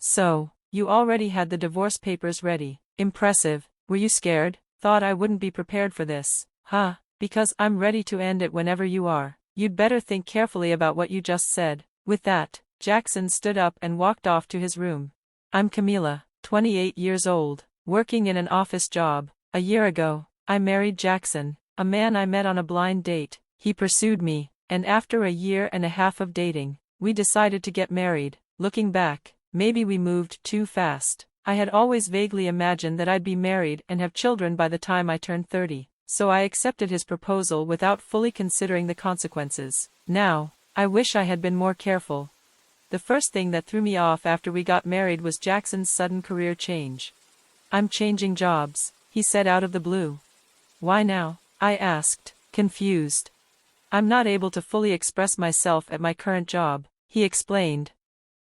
So, you already had the divorce papers ready. Impressive. Were you scared? Thought I wouldn't be prepared for this. Huh? Because I'm ready to end it whenever you are. You'd better think carefully about what you just said. With that, Jackson stood up and walked off to his room. I'm Camila, 28 years old, working in an office job. A year ago, I married Jackson, a man I met on a blind date. He pursued me, and after a year and a half of dating, we decided to get married. Looking back, maybe we moved too fast. I had always vaguely imagined that I'd be married and have children by the time I turned 30, so I accepted his proposal without fully considering the consequences. Now, I wish I had been more careful. The first thing that threw me off after we got married was Jackson's sudden career change. I'm changing jobs, he said out of the blue. Why now? I asked, confused. I'm not able to fully express myself at my current job, he explained.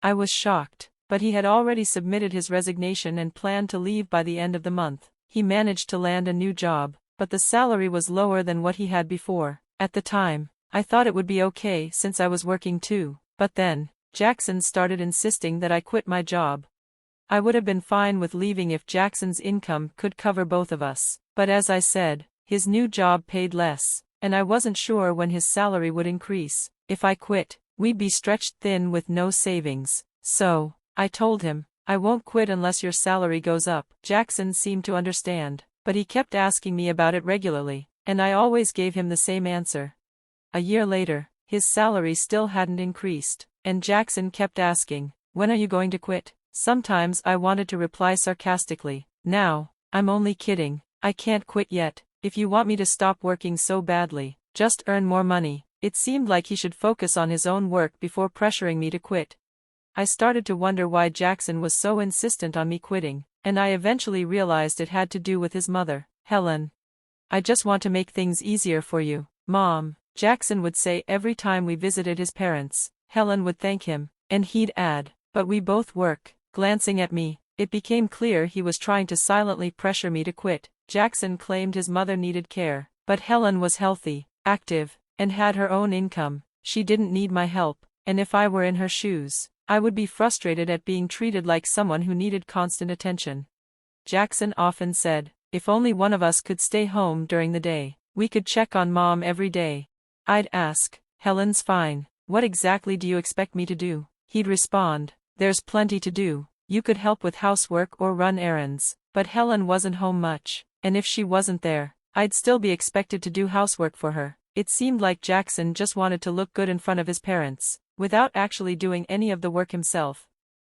I was shocked, but he had already submitted his resignation and planned to leave by the end of the month. He managed to land a new job, but the salary was lower than what he had before. At the time, I thought it would be okay since I was working too, but then, Jackson started insisting that I quit my job. I would have been fine with leaving if Jackson's income could cover both of us, but as I said, his new job paid less, and I wasn't sure when his salary would increase. If I quit, we'd be stretched thin with no savings. So, I told him, I won't quit unless your salary goes up. Jackson seemed to understand, but he kept asking me about it regularly, and I always gave him the same answer. A year later, his salary still hadn't increased, and Jackson kept asking, when are you going to quit? Sometimes I wanted to reply sarcastically, now, I'm only kidding, I can't quit yet. If you want me to stop working so badly, just earn more money. It seemed like he should focus on his own work before pressuring me to quit. I started to wonder why Jackson was so insistent on me quitting, and I eventually realized it had to do with his mother, Helen. I just want to make things easier for you, Mom, Jackson would say every time we visited his parents. Helen would thank him, and he'd add, but we both work. Glancing at me, it became clear he was trying to silently pressure me to quit. Jackson claimed his mother needed care, but Helen was healthy, active, and had her own income. She didn't need my help, and if I were in her shoes, I would be frustrated at being treated like someone who needed constant attention. Jackson often said, if only one of us could stay home during the day, we could check on Mom every day. I'd ask, Helen's fine, what exactly do you expect me to do? He'd respond, there's plenty to do. You could help with housework or run errands, but Helen wasn't home much, and if she wasn't there, I'd still be expected to do housework for her. It seemed like Jackson just wanted to look good in front of his parents, without actually doing any of the work himself.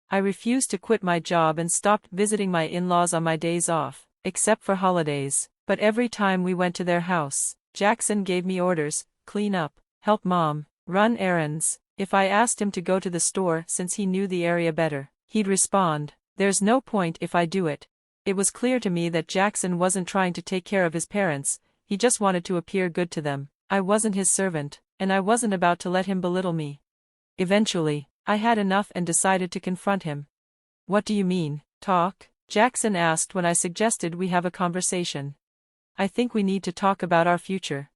I refused to quit my job and stopped visiting my in-laws on my days off, except for holidays, but every time we went to their house, Jackson gave me orders, clean up, help Mom, run errands. If I asked him to go to the store since he knew the area better, he'd respond, there's no point if I do it. It was clear to me that Jackson wasn't trying to take care of his parents, he just wanted to appear good to them. I wasn't his servant, and I wasn't about to let him belittle me. Eventually, I had enough and decided to confront him. What do you mean, talk? Jackson asked when I suggested we have a conversation. I think we need to talk about our future.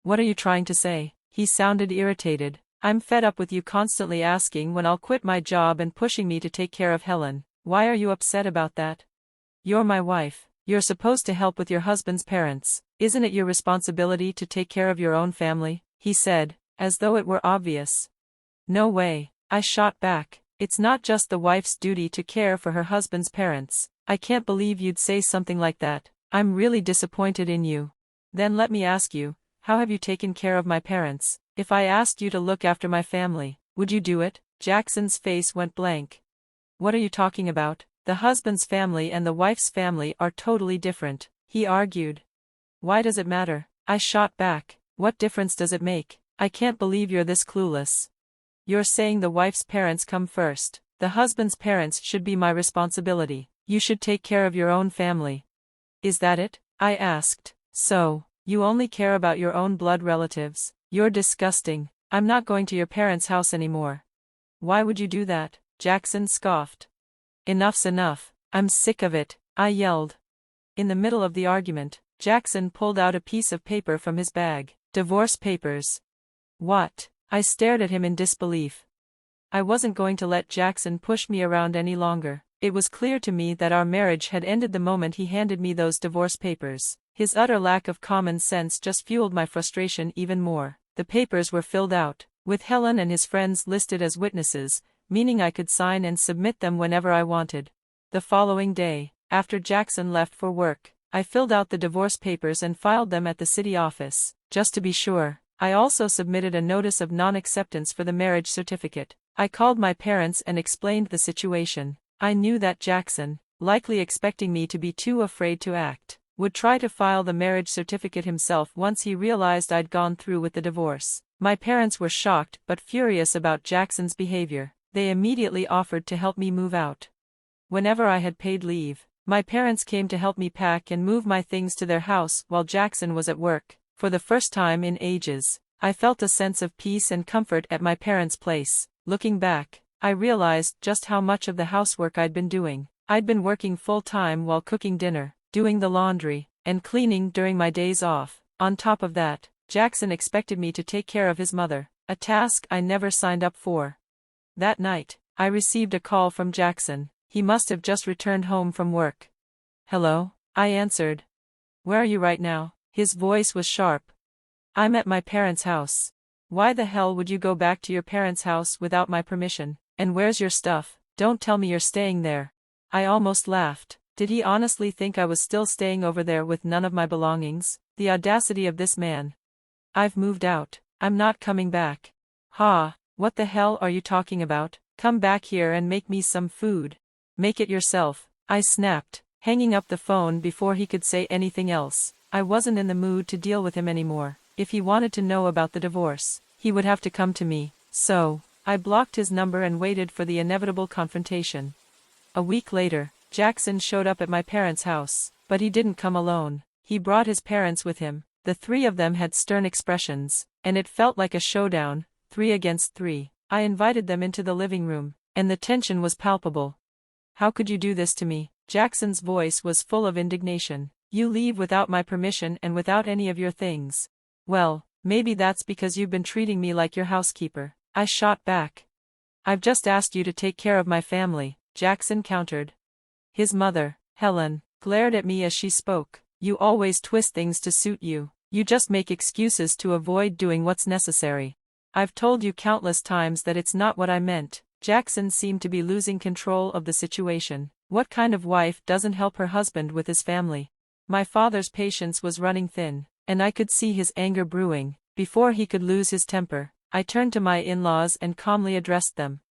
What are you trying to say? He sounded irritated. I'm fed up with you constantly asking when I'll quit my job and pushing me to take care of Helen. Why are you upset about that? You're my wife. You're supposed to help with your husband's parents. Isn't it your responsibility to take care of your own family? He said, as though it were obvious. No way, I shot back. It's not just the wife's duty to care for her husband's parents. I can't believe you'd say something like that. I'm really disappointed in you. Then let me ask you, how have you taken care of my parents? If I asked you to look after my family, would you do it? Jackson's face went blank. What are you talking about? The husband's family and the wife's family are totally different, he argued. Why does it matter? I shot back. What difference does it make? I can't believe you're this clueless. You're saying the wife's parents come first. The husband's parents should be my responsibility. You should take care of your own family. Is that it? I asked. So, you only care about your own blood relatives. You're disgusting. I'm not going to your parents' house anymore. Why would you do that? Jackson scoffed. Enough's enough. I'm sick of it, I yelled. In the middle of the argument, Jackson pulled out a piece of paper from his bag. Divorce papers. What? I stared at him in disbelief. I wasn't going to let Jackson push me around any longer. It was clear to me that our marriage had ended the moment he handed me those divorce papers. His utter lack of common sense just fueled my frustration even more. The papers were filled out, with Helen and his friends listed as witnesses, meaning I could sign and submit them whenever I wanted. The following day, after Jackson left for work, I filled out the divorce papers and filed them at the city office, just to be sure. I also submitted a notice of non-acceptance for the marriage certificate. I called my parents and explained the situation. I knew that Jackson, likely expecting me to be too afraid to act, would try to file the marriage certificate himself once he realized I'd gone through with the divorce. My parents were shocked but furious about Jackson's behavior. They immediately offered to help me move out. Whenever I had paid leave, my parents came to help me pack and move my things to their house while Jackson was at work. For the first time in ages, I felt a sense of peace and comfort at my parents' place. Looking back, I realized just how much of the housework I'd been doing. I'd been working full-time while cooking dinner, doing the laundry, and cleaning during my days off. On top of that, Jackson expected me to take care of his mother, a task I never signed up for. That night, I received a call from Jackson. He must have just returned home from work. "Hello?" I answered. "Where are you right now?" His voice was sharp. "I'm at my parents' house." "Why the hell would you go back to your parents' house without my permission? And where's your stuff? Don't tell me you're staying there." I almost laughed. Did he honestly think I was still staying over there with none of my belongings? The audacity of this man. "I've moved out. I'm not coming back." "Ha, what the hell are you talking about? Come back here and make me some food." "Make it yourself," I snapped, hanging up the phone before he could say anything else. I wasn't in the mood to deal with him anymore. If he wanted to know about the divorce, he would have to come to me. So, I blocked his number and waited for the inevitable confrontation. A week later, Jackson showed up at my parents' house, but he didn't come alone. He brought his parents with him. The three of them had stern expressions, and it felt like a showdown, 3 against 3. I invited them into the living room, and the tension was palpable. "How could you do this to me?" Jackson's voice was full of indignation. "You leave without my permission and without any of your things." "Well, maybe that's because you've been treating me like your housekeeper," I shot back. "I've just asked you to take care of my family," Jackson countered. His mother, Helen, glared at me as she spoke. "You always twist things to suit you. You just make excuses to avoid doing what's necessary. I've told you countless times that it's not what I meant." Jackson seemed to be losing control of the situation. What kind of wife doesn't help her husband with his family? My father's patience was running thin, and I could see his anger brewing. Before he could lose his temper, I turned to my in-laws and calmly addressed them.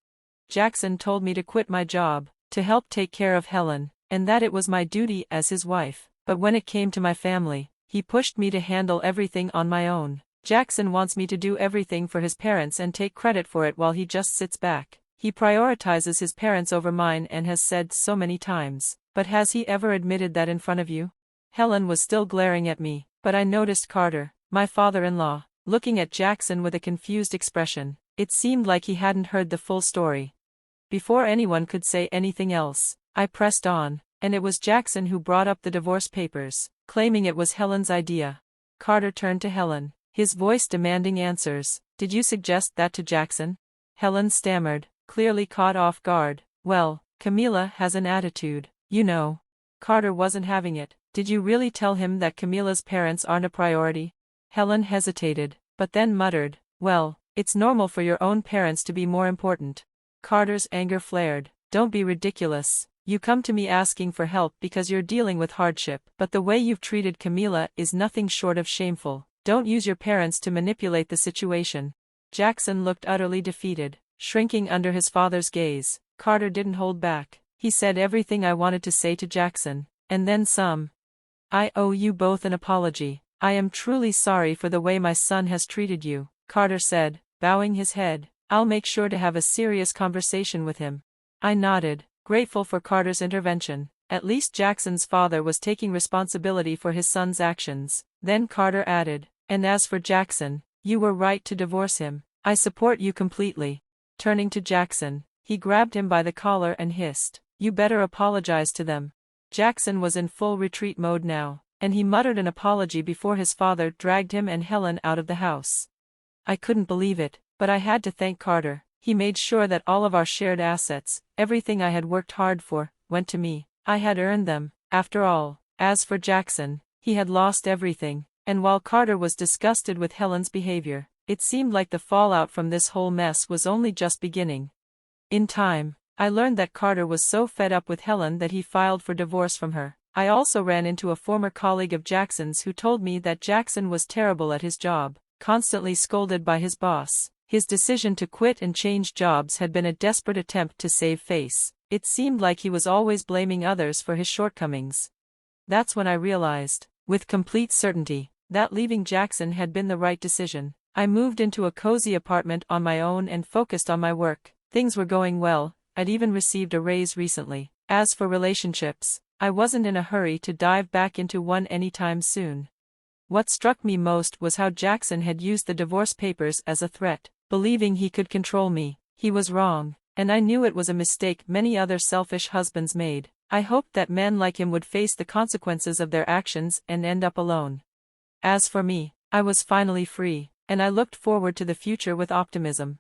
Jackson told me to quit my job, to help take care of Helen, and that it was my duty as his wife. But when it came to my family, he pushed me to handle everything on my own. Jackson wants me to do everything for his parents and take credit for it while he just sits back. He prioritizes his parents over mine and has said so many times. "But has he ever admitted that in front of you?" Helen was still glaring at me, but I noticed Carter, my father-in-law, looking at Jackson with a confused expression. It seemed like he hadn't heard the full story. Before anyone could say anything else, I pressed on, and it was Jackson who brought up the divorce papers, claiming it was Helen's idea. Carter turned to Helen, his voice demanding answers. "Did you suggest that to Jackson?" Helen stammered, clearly caught off guard. "Well, Camila has an attitude, you know." Carter wasn't having it. "Did you really tell him that Camila's parents aren't a priority?" Helen hesitated, but then muttered, "Well, it's normal for your own parents to be more important." Carter's anger flared. "Don't be ridiculous. You come to me asking for help because you're dealing with hardship, but the way you've treated Camila is nothing short of shameful. Don't use your parents to manipulate the situation." Jackson looked utterly defeated, shrinking under his father's gaze. Carter didn't hold back. He said everything I wanted to say to Jackson, and then some. "I owe you both an apology. I am truly sorry for the way my son has treated you," Carter said, bowing his head. "I'll make sure to have a serious conversation with him." I nodded, grateful for Carter's intervention. At least Jackson's father was taking responsibility for his son's actions. Then Carter added, "And as for Jackson, you were right to divorce him. I support you completely." Turning to Jackson, he grabbed him by the collar and hissed, "You better apologize to them." Jackson was in full retreat mode now, and he muttered an apology before his father dragged him and Helen out of the house. I couldn't believe it, but I had to thank Carter. He made sure that all of our shared assets, everything I had worked hard for, went to me. I had earned them, after all. As for Jackson, he had lost everything, and while Carter was disgusted with Helen's behavior, it seemed like the fallout from this whole mess was only just beginning. In time, I learned that Carter was so fed up with Helen that he filed for divorce from her. I also ran into a former colleague of Jackson's who told me that Jackson was terrible at his job, constantly scolded by his boss. His decision to quit and change jobs had been a desperate attempt to save face. It seemed like he was always blaming others for his shortcomings. That's when I realized, with complete certainty, that leaving Jackson had been the right decision. I moved into a cozy apartment on my own and focused on my work. Things were going well, I'd even received a raise recently. As for relationships, I wasn't in a hurry to dive back into one anytime soon. What struck me most was how Jackson had used the divorce papers as a threat, believing he could control me. He was wrong, and I knew it was a mistake many other selfish husbands made. I hoped that men like him would face the consequences of their actions and end up alone. As for me, I was finally free, and I looked forward to the future with optimism.